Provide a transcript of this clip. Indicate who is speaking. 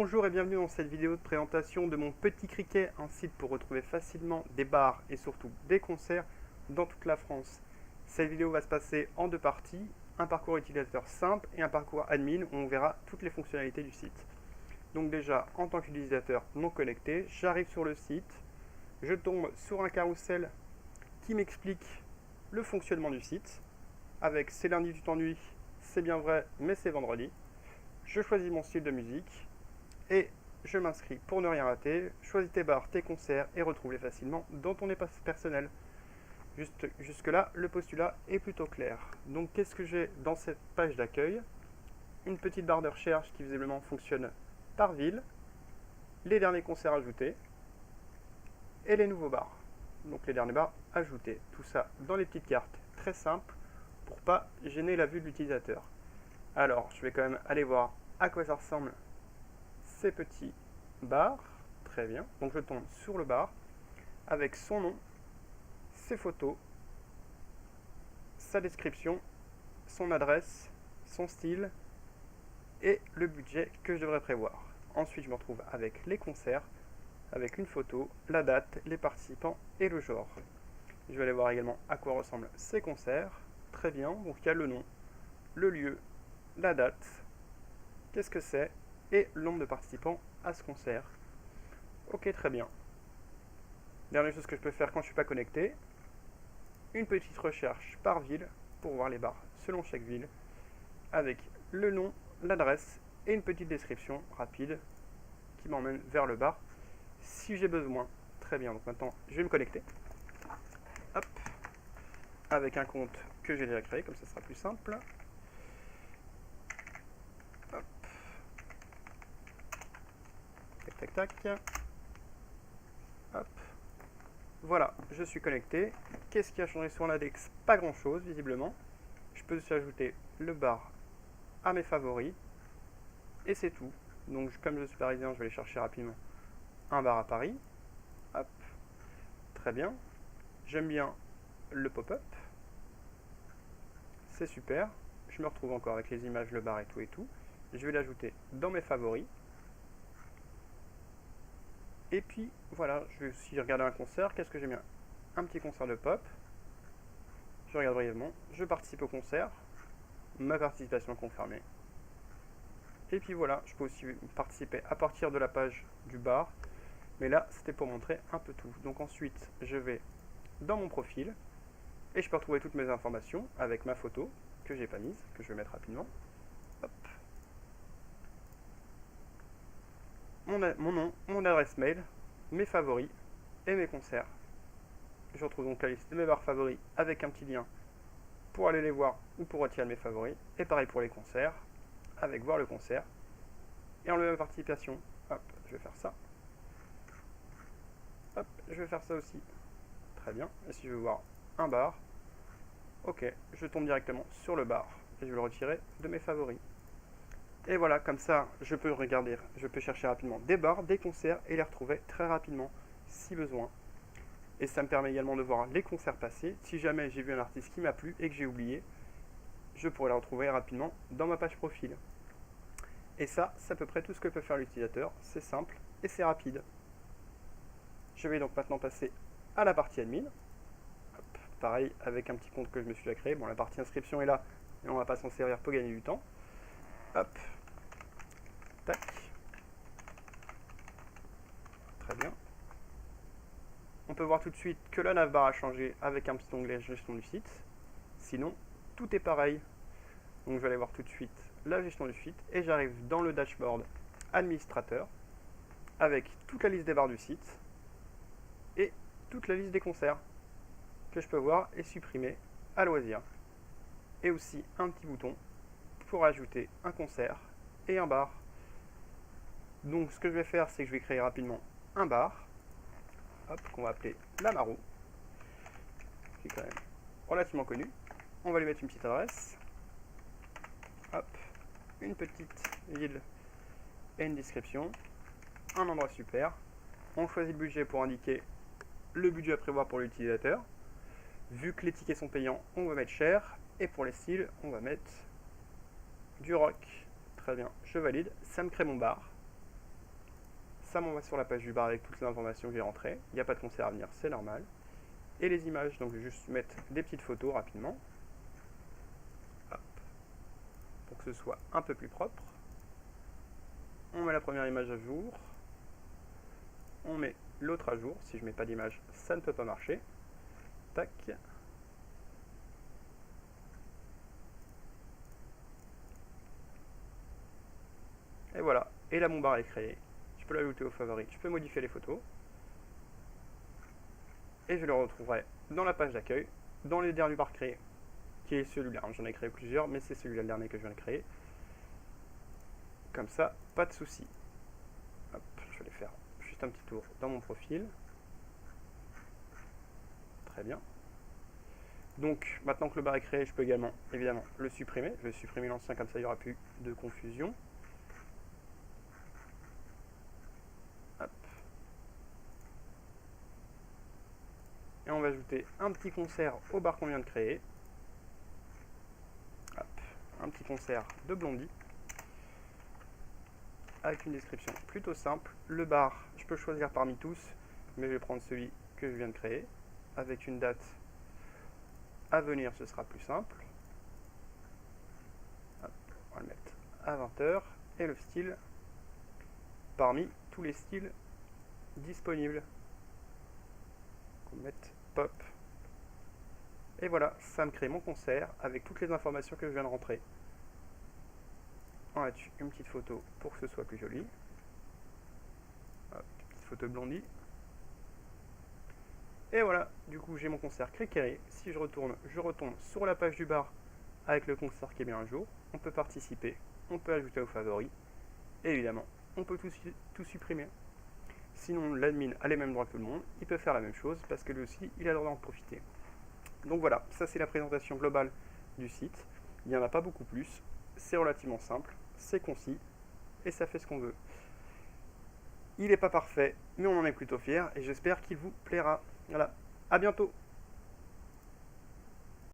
Speaker 1: Bonjour et bienvenue dans cette vidéo de présentation de mon Petit Criquet, un site pour retrouver facilement des bars et surtout des concerts dans toute la France. Cette vidéo va se passer en deux parties, un parcours utilisateur simple et un parcours admin où on verra toutes les fonctionnalités du site. Donc déjà, en tant qu'utilisateur non connecté, j'arrive sur le site, je tombe sur un carrousel qui m'explique le fonctionnement du site, avec c'est lundi tu t'ennuies, c'est bien vrai mais c'est vendredi. Je choisis mon style de musique et je m'inscris pour ne rien rater. Choisis tes bars, tes concerts et retrouve-les facilement dans ton espace personnel. Jusque-là, le postulat est plutôt clair. Donc qu'est-ce que j'ai dans cette page d'accueil? Une petite barre de recherche qui visiblement fonctionne par ville, les derniers concerts ajoutés et les nouveaux bars. Donc les derniers bars ajoutés. Tout ça dans les petites cartes très simples pour pas gêner la vue de l'utilisateur. Alors, je vais quand même aller voir à quoi ça ressemble ces petits bars. Très bien. Donc je tombe sur le bar avec son nom, ses photos, sa description, son adresse, son style et le budget que je devrais prévoir. Ensuite, je me retrouve avec les concerts, avec une photo, la date, les participants et le genre. Je vais aller voir également à quoi ressemblent ces concerts. Très bien. Donc il y a le nom, le lieu, la date, qu'est-ce que c'est et le nombre de participants à ce concert. Ok, très bien. Dernière chose que je peux faire quand je ne suis pas connecté, une petite recherche par ville pour voir les bars selon chaque ville, avec le nom, l'adresse et une petite description rapide qui m'emmène vers le bar si j'ai besoin. Très bien, donc maintenant je vais me connecter. Hop, avec un compte que j'ai déjà créé, comme ça sera plus simple. Hop. Tac, tac, tac. Hop. Voilà, je suis connecté. Qu'est-ce qui a changé sur l'index? Pas grand chose, visiblement. Je peux aussi ajouter le bar à mes favoris. Et c'est tout. Donc, comme je suis parisien, je vais aller chercher rapidement un bar à Paris. Hop. Très bien. J'aime bien le pop-up. C'est super. Je me retrouve encore avec les images, le bar et tout et tout. Je vais l'ajouter dans mes favoris. Et puis, voilà, je vais aussi regarder un concert. Qu'est-ce que j'aime bien? Un petit concert de pop. Je regarde brièvement. Je participe au concert. Ma participation confirmée. Et puis voilà, je peux aussi participer à partir de la page du bar. Mais là, c'était pour montrer un peu tout. Donc ensuite, je vais dans mon profil. Et je peux retrouver toutes mes informations avec ma photo, que j'ai pas mise, que je vais mettre rapidement. Hop. Mon nom, mon adresse mail, mes favoris et mes concerts. Je retrouve donc la liste de mes bars favoris avec un petit lien pour aller les voir ou pour retirer mes favoris. Et pareil pour les concerts, avec voir le concert et enlever ma participation. Hop, je vais faire ça. Hop, je vais faire ça aussi. Très bien. Et si je veux voir un bar, ok, je tombe directement sur le bar et je vais le retirer de mes favoris. Et voilà, comme ça, je peux regarder, je peux chercher rapidement des bars, des concerts et les retrouver très rapidement si besoin. Et ça me permet également de voir les concerts passés. Si jamais j'ai vu un artiste qui m'a plu et que j'ai oublié, je pourrais le retrouver rapidement dans ma page profil. Et ça, c'est à peu près tout ce que peut faire l'utilisateur. C'est simple et c'est rapide. Je vais donc maintenant passer à la partie admin. Hop, pareil, avec un petit compte que je me suis déjà créé. Bon, la partie inscription est là, mais on ne va pas s'en servir pour gagner du temps. Hop, tac. Très bien. On peut voir tout de suite que la navbar a changé avec un petit onglet gestion du site. Sinon, tout est pareil. Donc je vais aller voir tout de suite la gestion du site et j'arrive dans le dashboard administrateur avec toute la liste des bars du site et toute la liste des concerts que je peux voir et supprimer à loisir. Et aussi un petit bouton pour ajouter un concert et un bar. Donc ce que je vais faire, c'est que je vais créer rapidement un bar, qu'on va appeler l'Amaro, qui est quand même relativement connu. On va lui mettre une petite adresse, hop, une petite ville et une description, un endroit super. On choisit le budget pour indiquer le budget à prévoir pour l'utilisateur. Vu que les tickets sont payants, on va mettre cher. Et pour les styles, on va mettre du rock. Très bien, je valide. Ça me crée mon bar. ça m'envoie sur la page du bar avec toutes les informations que j'ai rentrées. Il n'y a pas de concert à venir, c'est normal. Et les images, donc je vais juste mettre des petites photos rapidement. Hop. Pour que ce soit un peu plus propre. On met la première image à jour. On met l'autre à jour. Si je ne mets pas d'image, ça ne peut pas marcher. Tac. Et voilà. Et là, mon bar est créé. Je peux l'ajouter aux favoris. Je peux modifier les photos. Et je le retrouverai dans la page d'accueil, dans les derniers bars créés, qui est celui-là. J'en ai créé plusieurs, mais c'est celui-là le dernier que je viens de créer. Comme ça, pas de souci. Hop, je vais aller faire juste un petit tour dans mon profil. Très bien. Donc, maintenant que le bar est créé, je peux également, évidemment, le supprimer. Je vais supprimer l'ancien, comme ça, il n'y aura plus de confusion. Hop. Et on va ajouter un petit concert au bar qu'on vient de créer. Hop. Un petit concert de Blondie. Avec une description plutôt simple. Le bar, je peux choisir parmi tous, mais je vais prendre celui que je viens de créer. Avec une date à venir, ce sera plus simple. Hop, on va le mettre à 20h. Et le style, parmi tous les styles disponibles. On va mettre pop. Et voilà, ça me crée mon concert avec toutes les informations que je viens de rentrer. On va dessus une petite photo pour que ce soit plus joli. Hop, petite photo de Blondie. Et voilà, du coup j'ai mon concert créé. Si je retombe sur la page du bar avec le concert qui est bien un jour. On peut participer, on peut ajouter aux favoris. Et évidemment, on peut tout supprimer. Sinon, l'admin a les mêmes droits que tout le monde. Il peut faire la même chose parce que lui aussi, il a le droit d'en profiter. Donc voilà, ça c'est la présentation globale du site. Il n'y en a pas beaucoup plus. C'est relativement simple, c'est concis et ça fait ce qu'on veut. Il n'est pas parfait, mais on en est plutôt fiers et j'espère qu'il vous plaira. Voilà, à bientôt!